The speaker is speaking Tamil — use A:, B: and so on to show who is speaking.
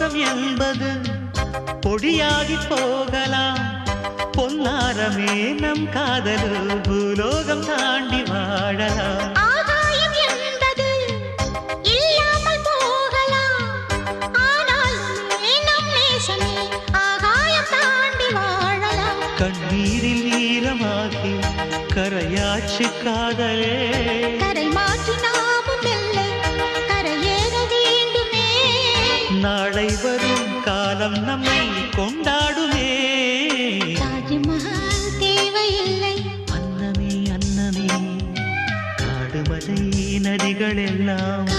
A: பூலோகம் என்பது பொடியாகி போகலாம். பொன்னாரமே நம் காதலு பூலோகம் தாண்டி வாழலாம்.
B: ஆகாயம் என்பது இல்லாமல் போகலாம். ஆனால் நம் நேசமே ஆகாயம் தாண்டி வாழலாம்.
A: கண்ணீரில் ஈரமாகி கரையாட்சி காதலே,
B: கரை மாற்றி நாமும் வெல்லை கரையேற வேண்டுமே.
A: நாளை வரும் காலம் நம்மை கொண்டாடுமே.
B: தாஜ்மஹால் தேவையில்லை
A: அன்னமே அன்னமே, காடுமலை நதிகள் எல்லாம்